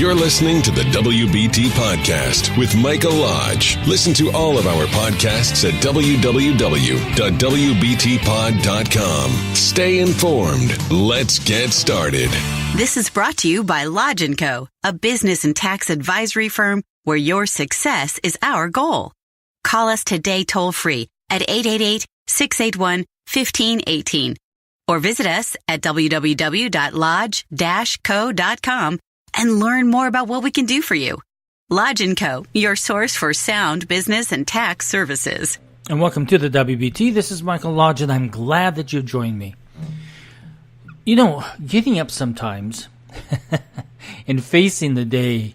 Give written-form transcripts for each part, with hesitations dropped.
You're listening to the WBT Podcast with Michael Lodge. Listen to all of our podcasts at www.wbtpod.com. Stay informed. Let's get started. This is brought to you by Lodge & Co., a business and tax advisory firm where your success is our goal. Call us today toll-free at 888-681-1518 or visit us at www.lodge-co.com and learn more about what we can do for you. Lodge & Co., your source for sound business and tax services. And welcome to the WBT. This is Michael Lodge, and I'm glad that you've joined me. You know, getting up sometimes and facing the day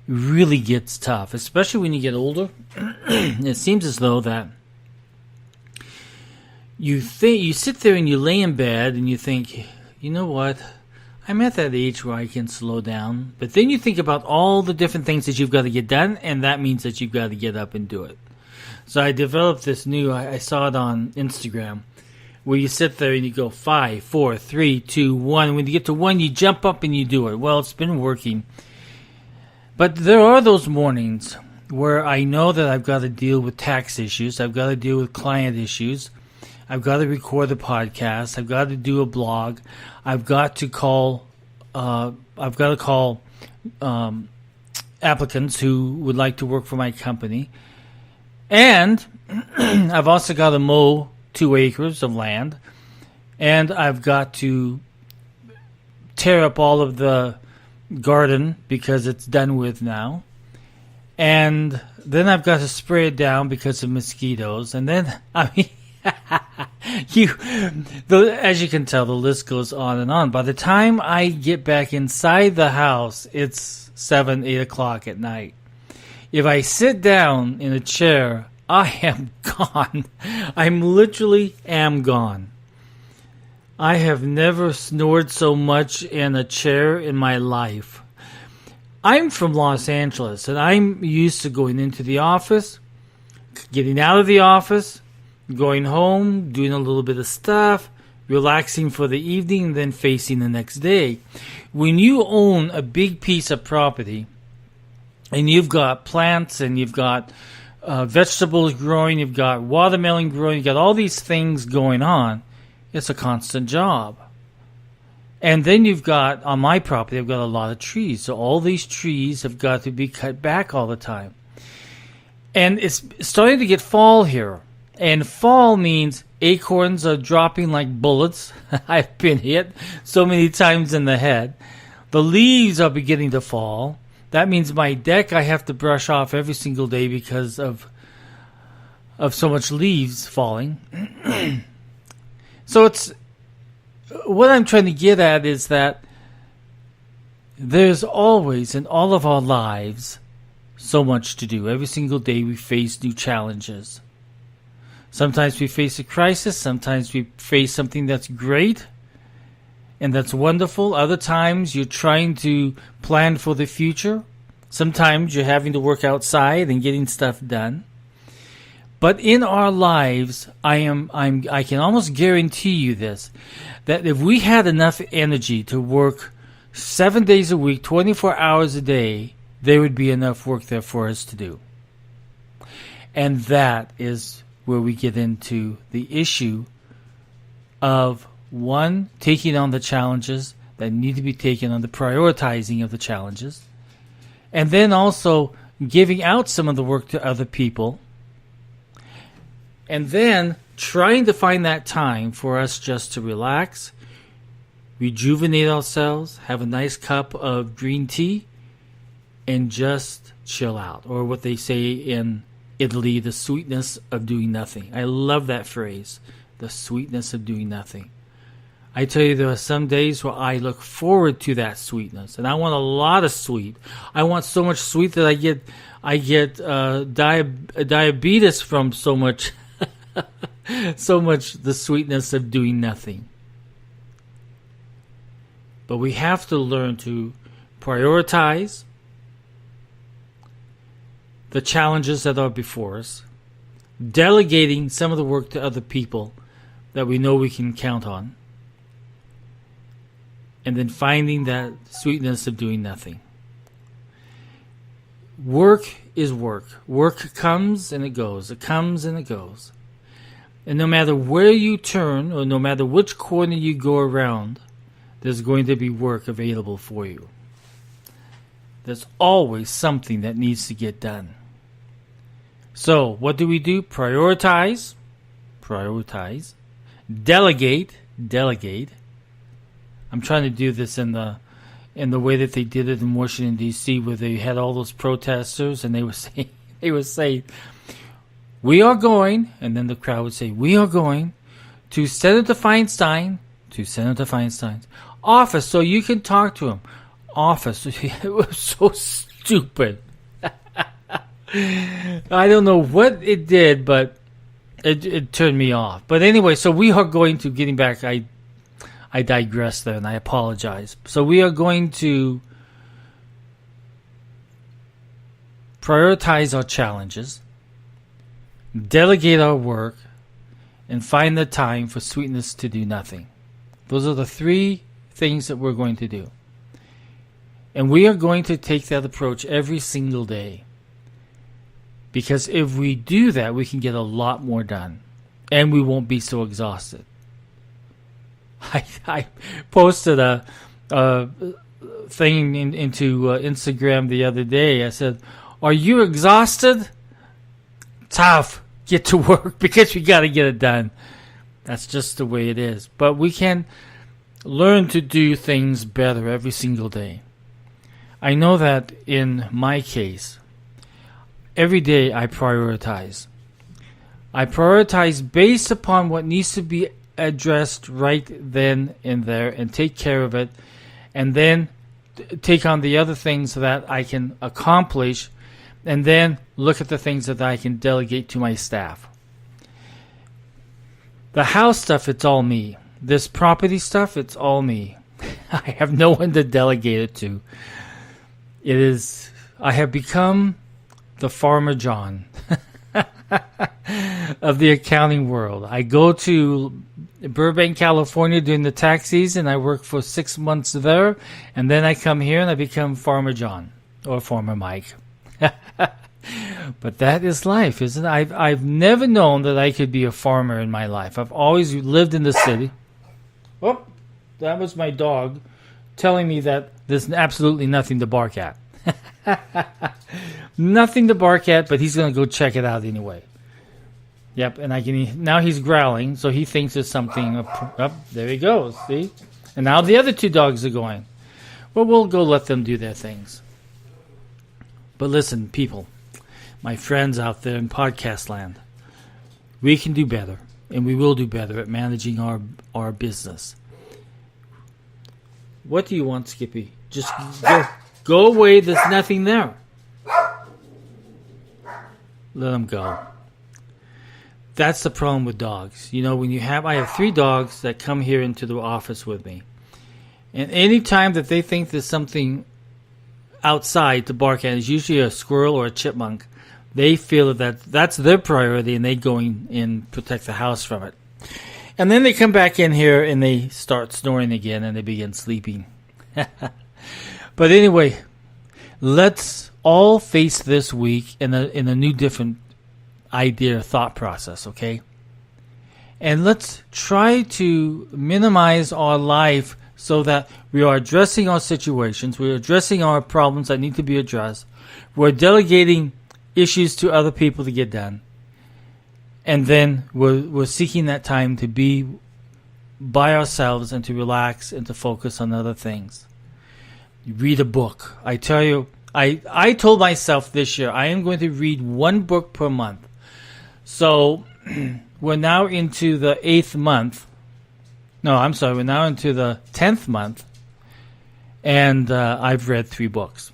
really gets tough, especially when you get older. It seems as though that you sit there and you lay in bed and you think, you know what? I'm at that age where I can slow down. But then you think about all the different things that you've got to get done, and that means that you've got to get up and do it. So I developed this I saw it on Instagram, where you sit there and you go 5, 4, 3, 2, 1. When you get to 1, you jump up and you do it. Well, it's been working. But there are those mornings where I know that I've got to deal with tax issues. I've got to deal with client issues. I've got to record the podcast. I've got to do a blog. I've got to call applicants who would like to work for my company. And I've also got to mow 2 acres of land. And I've got to tear up all of the garden because it's done with now. And then I've got to spray it down because of mosquitoes. And then, as you can tell, the list goes on and on. By the time I get back inside the house, it's 7, 8 o'clock at night. If I sit down in a chair, I am gone. I'm literally gone. I have never snored so much in a chair in my life. I'm from Los Angeles, and I'm used to going into the office, getting out of the office, going home, doing a little bit of stuff, relaxing for the evening, and then facing the next day. When you own a big piece of property, and you've got plants, and you've got vegetables growing, you've got watermelon growing, you've got all these things going on, it's a constant job. And then you've got, on my property, I've got a lot of trees. So all these trees have got to be cut back all the time. And it's starting to get fall here. And fall means acorns are dropping like bullets. I've been hit so many times in the head. The leaves are beginning to fall. That means my deck I have to brush off every single day because of so much leaves falling. So it's what I'm trying to get at is that there's always in all of our lives so much to do. Every single day we face new challenges. Sometimes we face a crisis. Sometimes we face something that's great and that's wonderful. Other times you're trying to plan for the future. Sometimes you're having to work outside and getting stuff done. But in our lives, I can almost guarantee you this, that if we had enough energy to work 7 days a week, 24 hours a day, there would be enough work there for us to do. And that is where we get into the issue of, one, taking on the challenges that need to be taken on, the prioritizing of the challenges, and then also giving out some of the work to other people, and then trying to find that time for us just to relax, rejuvenate ourselves, have a nice cup of green tea, and just chill out. Or what they say in Italy, the sweetness of doing nothing. I love that phrase, the sweetness of doing nothing. I tell you, there are some days where I look forward to that sweetness, and I want a lot of sweet. I want so much sweet that I get diabetes from so much the sweetness of doing nothing. But we have to learn to prioritize the challenges that are before us, delegating some of the work to other people that we know we can count on, and then finding that sweetness of doing nothing. work is work. Work comes and it goes. It comes and it goes. And no matter where you turn or no matter which corner you go around, there's going to be work available for you. There's always something that needs to get done. So, what do? Prioritize. Delegate. I'm trying to do this in the way that they did it in Washington D.C., where they had all those protesters, and they would say, "We are going," and then the crowd would say, "We are going to Senator Feinstein's office, so you can talk to him." Office. It was so stupid. I don't know what it did, but it turned me off. But anyway, so we are going to, getting back, I digress there and I apologize. So we are going to prioritize our challenges, delegate our work, and find the time for sweetness to do nothing. Those are the three things that we're going to do. And we are going to take that approach every single day. Because if we do that, we can get a lot more done. And we won't be so exhausted. I posted a thing into Instagram the other day. I said, "Are you exhausted? Tough. Get to work because we got to get it done." That's just the way it is. But we can learn to do things better every single day. I know that in my case, every day I prioritize. I prioritize based upon what needs to be addressed right then and there and take care of it, and then take on the other things that I can accomplish, and then look at the things that I can delegate to my staff. The house stuff, it's all me. This property stuff, it's all me. I have no one to delegate it to. I have become the Farmer John of the accounting world. I go to Burbank, California during the tax season. I work for 6 months there, and then I come here and I become Farmer John or Farmer Mike. But that is life, isn't it? I've never known that I could be a farmer in my life. I've always lived in the city. Oh, that was my dog telling me that there's absolutely nothing to bark at. Nothing to bark at, but he's going to go check it out anyway. Yep, and now he's growling, so he thinks there's something up. There he goes, see? And now the other two dogs are going. Well, we'll go let them do their things. But listen, people, my friends out there in podcast land, we can do better, and we will do better at managing our business. What do you want, Skippy? Just go away. There's nothing there. Let them go. That's the problem with dogs. You know, I have 3 dogs that come here into the office with me. And any time that they think there's something outside to bark at, is usually a squirrel or a chipmunk. They feel that that's their priority, and they go in and protect the house from it. And then they come back in here and they start snoring again and they begin sleeping. But anyway, let's all face this week in a new, different idea, thought process, okay? And let's try to minimize our life so that we are addressing our situations, we're addressing our problems that need to be addressed, we're delegating issues to other people to get done, and then we're seeking that time to be by ourselves and to relax and to focus on other things. Read a book. I tell you, I told myself this year I am going to read 1 book per month. So we're now into the 8th month. No, I'm sorry. We're now into the 10th month, and I've read 3 books.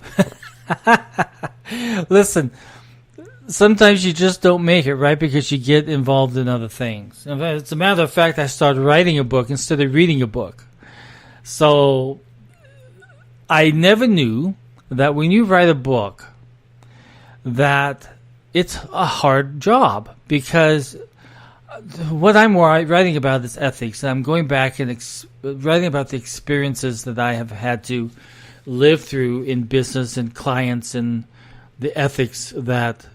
Listen, sometimes you just don't make it, right? Because you get involved in other things. As a matter of fact, I started writing a book instead of reading a book. So I never knew that when you write a book, that it's a hard job, because what I'm writing about is ethics. And I'm going back and writing about the experiences that I have had to live through in business and clients and the ethics that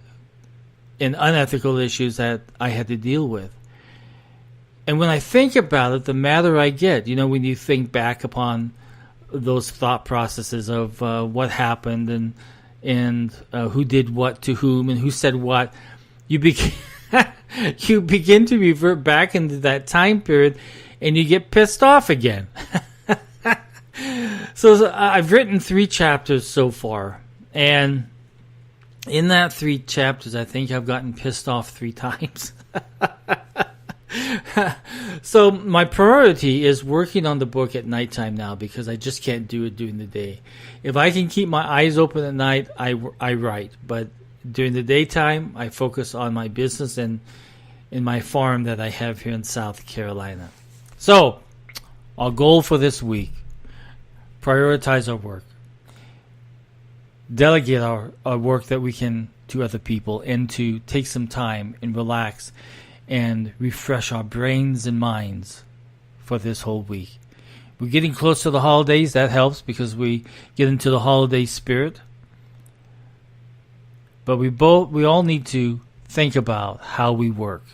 and unethical issues that I had to deal with. And when I think about it, the madder I get, when you think back upon those thought processes of what happened and who did what to whom and who said what, you begin to revert back into that time period, and you get pissed off again. So I've written 3 chapters so far, and in that 3 chapters, I think I've gotten pissed off 3 times. So my priority is working on the book at nighttime now, because I just can't do it during the day. If I can keep my eyes open at night, I write. But during the daytime, I focus on my business and in my farm that I have here in South Carolina. So our goal for this week: prioritize our work. Delegate our work that we can to other people, and to take some time and relax and refresh our brains and minds for this whole week. We're getting close to the holidays. That helps because we get into the holiday spirit. But we all need to think about how we work.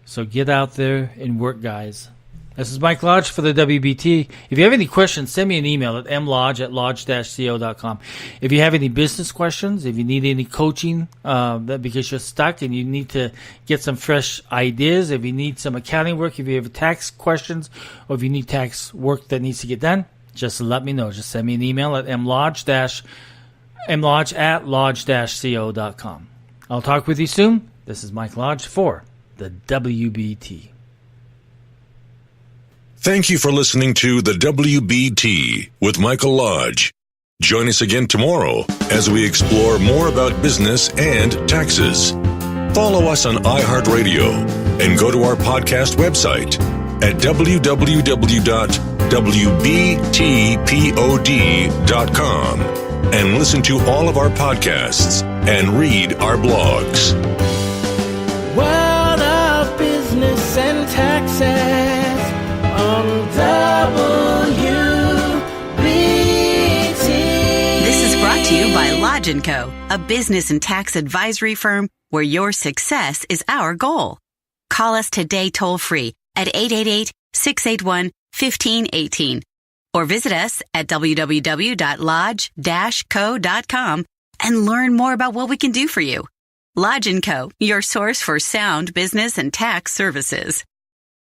So get out there and work, guys. This is Mike Lodge for the WBT. If you have any questions, send me an email at mlodge@lodge-co.com. If you have any business questions, if you need any coaching because you're stuck and you need to get some fresh ideas, if you need some accounting work, if you have tax questions, or if you need tax work that needs to get done, just let me know. Just send me an email at mlodge@lodge-co.com. I'll talk with you soon. This is Mike Lodge for the WBT. Thank you for listening to the WBT with Michael Lodge. Join us again tomorrow as we explore more about business and taxes. Follow us on iHeartRadio and go to our podcast website at www.wbtpod.com and listen to all of our podcasts and read our blogs. World of Business and Taxes on WBT. This is brought to you by Lodge & Co., a business and tax advisory firm where your success is our goal. Call us today toll-free at 888-681-1518 or visit us at www.lodge-co.com and learn more about what we can do for you. Lodge & Co., your source for sound business and tax services.